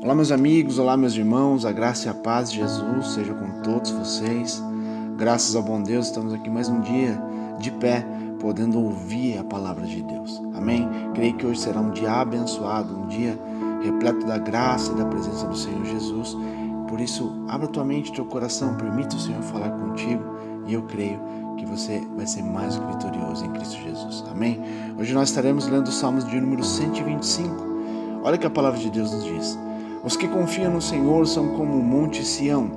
Olá, meus amigos, olá, meus irmãos, a graça e a paz de Jesus seja com todos vocês. Graças ao bom Deus, estamos aqui mais um dia de pé, podendo ouvir a palavra de Deus. Amém? Creio que hoje será um dia abençoado, um dia repleto da graça e da presença do Senhor Jesus. Por isso, abra tua mente, teu coração, permita o Senhor falar contigo e eu creio que você vai ser mais do que vitorioso em Cristo Jesus. Amém? Hoje nós estaremos lendo os Salmos de número 125. Olha o que a palavra de Deus nos diz. Os que confiam no Senhor são como o monte Sião,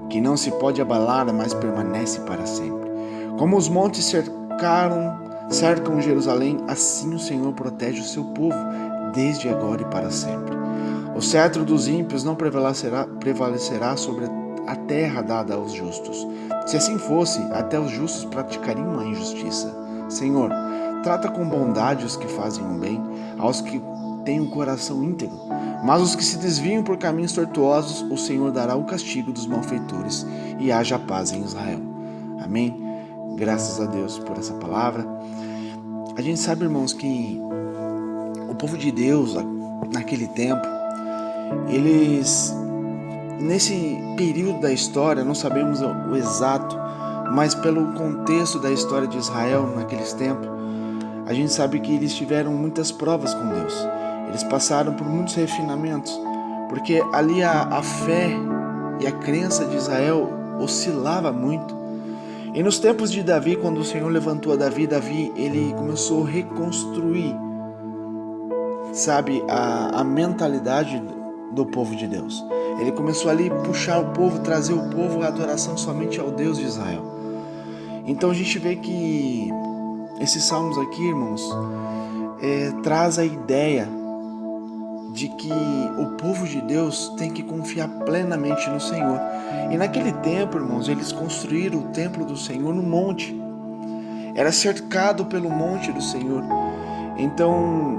que não se pode abalar, mas permanece para sempre. Como os montes cercam Jerusalém, assim o Senhor protege o seu povo, desde agora e para sempre. O cetro dos ímpios não prevalecerá sobre a terra dada aos justos. Se assim fosse, até os justos praticariam a injustiça. Senhor, trata com bondade os que fazem o bem, aos que têm um coração íntegro. Mas os que se desviam por caminhos tortuosos, o Senhor dará o castigo dos malfeitores e haja paz em Israel. Amém? Graças a Deus por essa palavra. A gente sabe, irmãos, que o povo de Deus, naquele tempo, eles, nesse período da história, não sabemos o exato, mas pelo contexto da história de Israel naqueles tempos, a gente sabe que eles tiveram muitas provas com Deus. Eles passaram por muitos refinamentos, porque ali a fé e a crença de Israel oscilava muito. E nos tempos de Davi, quando o Senhor levantou a Davi, ele começou a reconstruir, a mentalidade do povo de Deus. Ele começou ali a puxar o povo, trazer o povo à adoração somente ao Deus de Israel. Então a gente vê que esses salmos aqui, irmãos, traz a ideia de que o povo de Deus tem que confiar plenamente no Senhor. E naquele tempo, irmãos, eles construíram o templo do Senhor no monte. Era cercado pelo monte do Senhor. Então,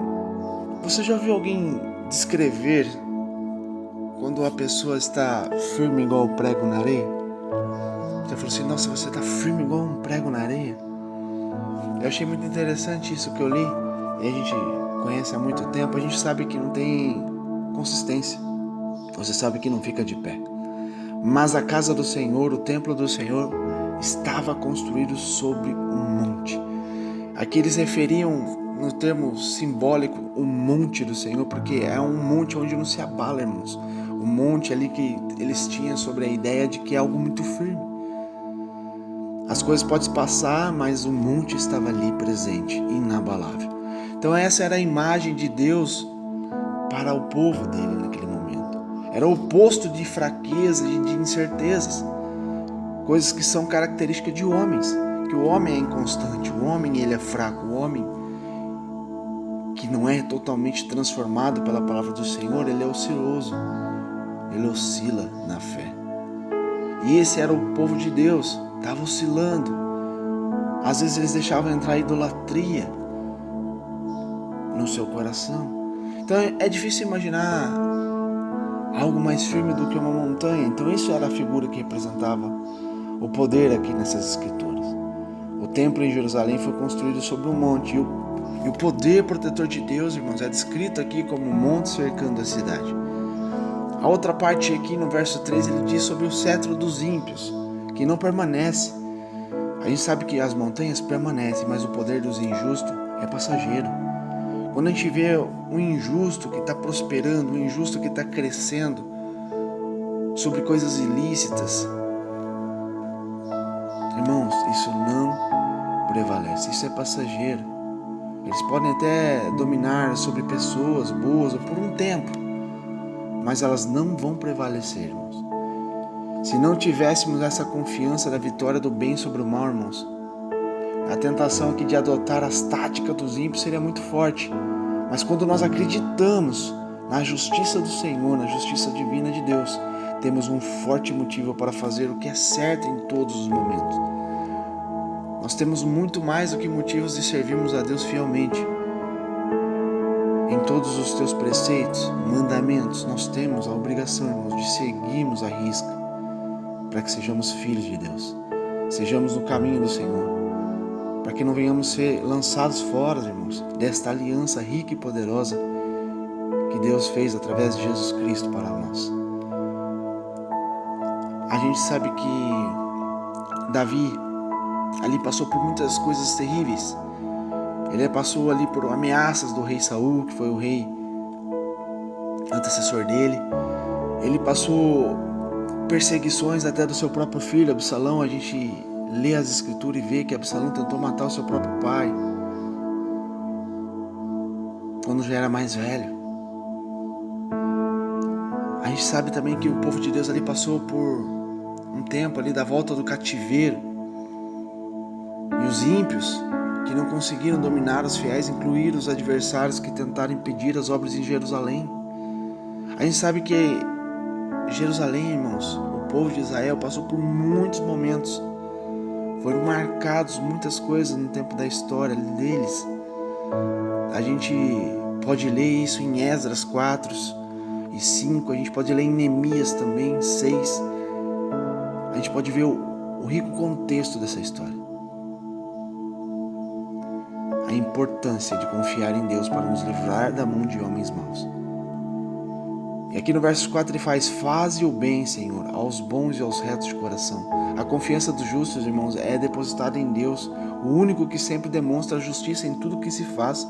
você já viu alguém descrever quando a pessoa está firme igual um prego na areia? Você falou assim, nossa, você está firme igual um prego na areia? Eu achei muito interessante isso que eu li. E a gente conhece há muito tempo, a gente sabe que não tem consistência. Você sabe que não fica de pé. Mas a casa do Senhor, o templo do Senhor, estava construído sobre um monte. Aqui eles referiam, no termo simbólico, o monte do Senhor, porque é um monte onde não se abala, irmãos. O monte ali que eles tinham sobre a ideia de que é algo muito firme. As coisas podem passar, mas o monte estava ali presente, inabalável. Então essa era a imagem de Deus para o povo dele naquele momento. Era o oposto de fraqueza e de incertezas. Coisas que são características de homens. Que o homem é inconstante, o homem ele é fraco, o homem que não é totalmente transformado pela palavra do Senhor, ele é osciloso. Ele oscila na fé. E esse era o povo de Deus, estava oscilando. Às vezes eles deixavam entrar a idolatria no seu coração. Então é difícil imaginar algo mais firme do que uma montanha. Então isso era a figura que representava o poder aqui nessas escrituras. O templo em Jerusalém foi construído sobre um monte. E o poder protetor de Deus, irmãos, é descrito aqui como um monte cercando a cidade. A outra parte aqui no verso 3 ele diz sobre o cetro dos ímpios, que não permanece. A gente sabe que as montanhas permanecem, mas o poder dos injustos é passageiro. Quando a gente vê um injusto que está prosperando, um injusto que está crescendo sobre coisas ilícitas, irmãos, isso não prevalece, isso é passageiro. Eles podem até dominar sobre pessoas boas por um tempo, mas elas não vão prevalecer, irmãos. Se não tivéssemos essa confiança da vitória do bem sobre o mal, irmãos, a tentação aqui de adotar as táticas dos ímpios seria muito forte. Mas quando nós acreditamos na justiça do Senhor, na justiça divina de Deus, temos um forte motivo para fazer o que é certo em todos os momentos. Nós temos muito mais do que motivos de servirmos a Deus fielmente. Em todos os teus preceitos, mandamentos, nós temos a obrigação, irmãos, de seguirmos a risca, para que sejamos filhos de Deus, sejamos no caminho do Senhor. para que não venhamos ser lançados fora, irmãos, desta aliança rica e poderosa que Deus fez através de Jesus Cristo para nós. A gente sabe que Davi ali passou por muitas coisas terríveis. Ele passou ali por ameaças do rei Saul, que foi o rei antecessor dele. Ele passou perseguições até do seu próprio filho, Absalão. A gente lê as escrituras e vê que Absalão tentou matar o seu próprio pai quando já era mais velho. A gente sabe também que o povo de Deus ali passou por um tempo ali da volta do cativeiro, e os ímpios que não conseguiram dominar os fiéis incluíram os adversários que tentaram impedir as obras em Jerusalém. A gente sabe que Jerusalém, irmãos, o povo de Israel passou por muitos momentos, foram marcados muitas coisas no tempo da história deles. A gente pode ler isso em Esdras 4 e 5, a gente pode ler em Neemias também 6. A gente pode ver o rico contexto dessa história. A importância de confiar em Deus para nos livrar da mão de homens maus. E aqui no verso 4 ele faz: faze o bem, Senhor, aos bons e aos retos de coração. A confiança dos justos, irmãos, é depositada em Deus, o único que sempre demonstra a justiça em tudo que se faz.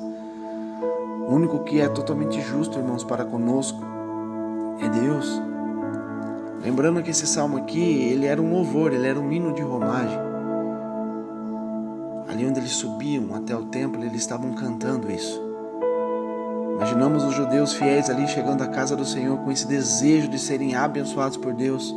O único que é totalmente justo, irmãos, para conosco é Deus. Lembrando que esse salmo aqui, ele era um louvor, ele era um hino de romagem. Ali onde eles subiam até o templo, eles estavam cantando isso. Imaginamos os judeus fiéis ali chegando à casa do Senhor com esse desejo de serem abençoados por Deus.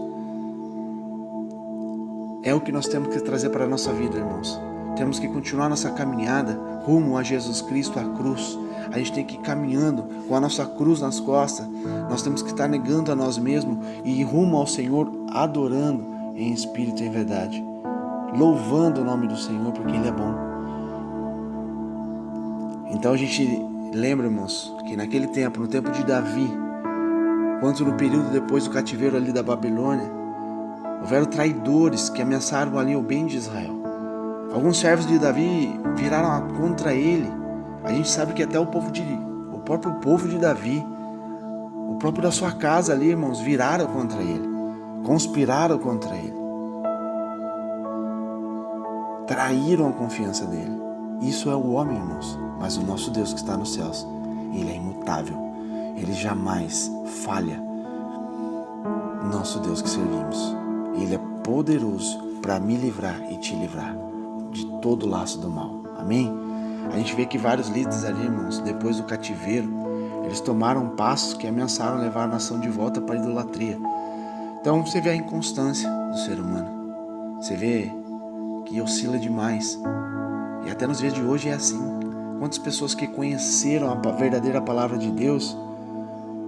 É o que nós temos que trazer para a nossa vida, irmãos. Temos que continuar nossa caminhada rumo a Jesus Cristo, a cruz. A gente tem que ir caminhando com a nossa cruz nas costas. Nós temos que estar negando a nós mesmos e ir rumo ao Senhor, adorando em espírito e em verdade, louvando o nome do Senhor, porque Ele é bom. Então a gente lembra, irmãos, que naquele tempo, no tempo de Davi, quanto no período depois do cativeiro ali da Babilônia, houveram traidores que ameaçaram ali o bem de Israel. Alguns servos de Davi viraram contra ele. A gente sabe que até o próprio povo de Davi, o próprio da sua casa ali, irmãos, viraram contra ele, conspiraram contra ele, traíram a confiança dele. Isso é o homem, irmãos, mas o nosso Deus que está nos céus, Ele é imutável, Ele jamais falha. Nosso Deus que servimos, Ele é poderoso para me livrar e te livrar de todo o laço do mal. Amém? A gente vê que vários líderes ali, irmãos, depois do cativeiro, eles tomaram passos que ameaçaram levar a nação de volta para a idolatria. Então você vê a inconstância do ser humano. Você vê que oscila demais. E até nos dias de hoje é assim. Quantas pessoas que conheceram a verdadeira palavra de Deus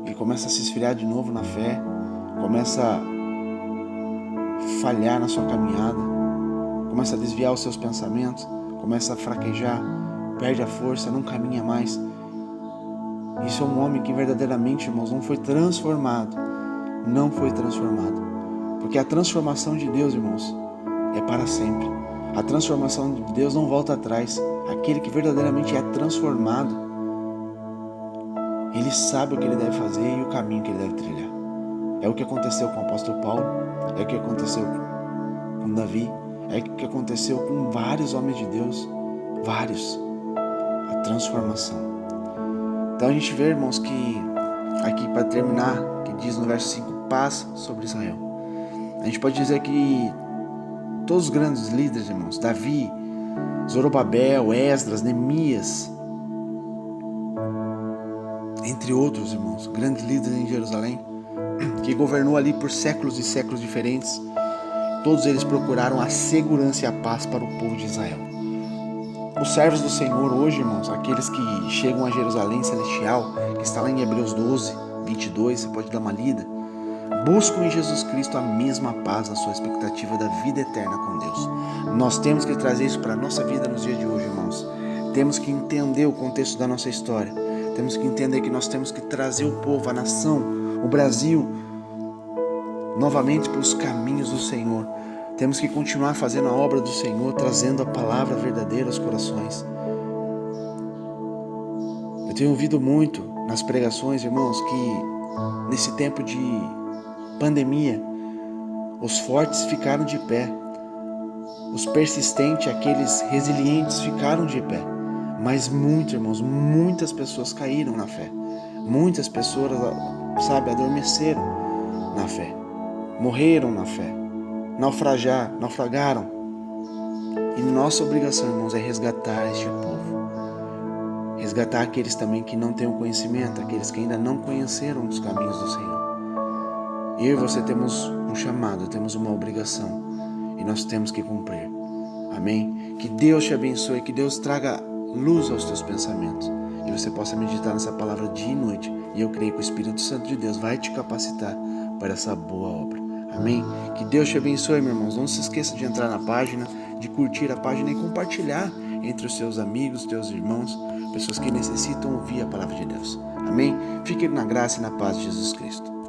e começam a se esfriar de novo na fé, começa a falhar na sua caminhada, começa a desviar os seus pensamentos, começa a fraquejar, perde a força, não caminha mais. Isso é um homem que verdadeiramente, irmãos, não foi transformado. Não foi transformado. Porque a transformação de Deus, irmãos, é para sempre. A transformação de Deus não volta atrás. Aquele que verdadeiramente é transformado, ele sabe o que ele deve fazer e o caminho que ele deve trilhar. É o que aconteceu com o apóstolo Paulo, é o que aconteceu com Davi, é o que aconteceu com vários homens de Deus, vários. A transformação. Então a gente vê, irmãos, que aqui para terminar, que diz no verso 5, paz sobre Israel. A gente pode dizer que todos os grandes líderes, irmãos, Davi, Zorobabel, Esdras, Neemias, entre outros, irmãos, grandes líderes em Jerusalém, que governou ali por séculos e séculos diferentes, todos eles procuraram a segurança e a paz para o povo de Israel. Os servos do Senhor hoje, irmãos, aqueles que chegam a Jerusalém celestial, que está lá em Hebreus 12, 22, você pode dar uma lida, buscam em Jesus Cristo a mesma paz na sua expectativa da vida eterna com Deus. Nós temos que trazer isso para a nossa vida nos dias de hoje, irmãos. Temos que entender o contexto da nossa história. Temos que entender que nós temos que trazer o povo, a nação, o Brasil, novamente para os caminhos do Senhor. Temos que continuar fazendo a obra do Senhor, trazendo a palavra verdadeira aos corações. Eu tenho ouvido muito nas pregações, irmãos, que nesse tempo de pandemia, os fortes ficaram de pé, os persistentes, aqueles resilientes ficaram de pé. Mas muitos, irmãos, muitas pessoas caíram na fé. Muitas pessoas, adormeceram na fé. Morreram na fé. Naufragaram. E nossa obrigação, irmãos, é resgatar este povo. Resgatar aqueles também que não têm o conhecimento, aqueles que ainda não conheceram os caminhos do Senhor. Eu e você temos um chamado, temos uma obrigação. E nós temos que cumprir. Amém? Que Deus te abençoe, que Deus traga luz aos teus pensamentos. E você possa meditar nessa palavra dia e noite. E eu creio que o Espírito Santo de Deus vai te capacitar para essa boa obra. Amém? Que Deus te abençoe, meus irmãos. Não se esqueça de entrar na página, de curtir a página e compartilhar entre os seus amigos, teus irmãos, pessoas que necessitam ouvir a palavra de Deus. Amém? Fique na graça e na paz de Jesus Cristo.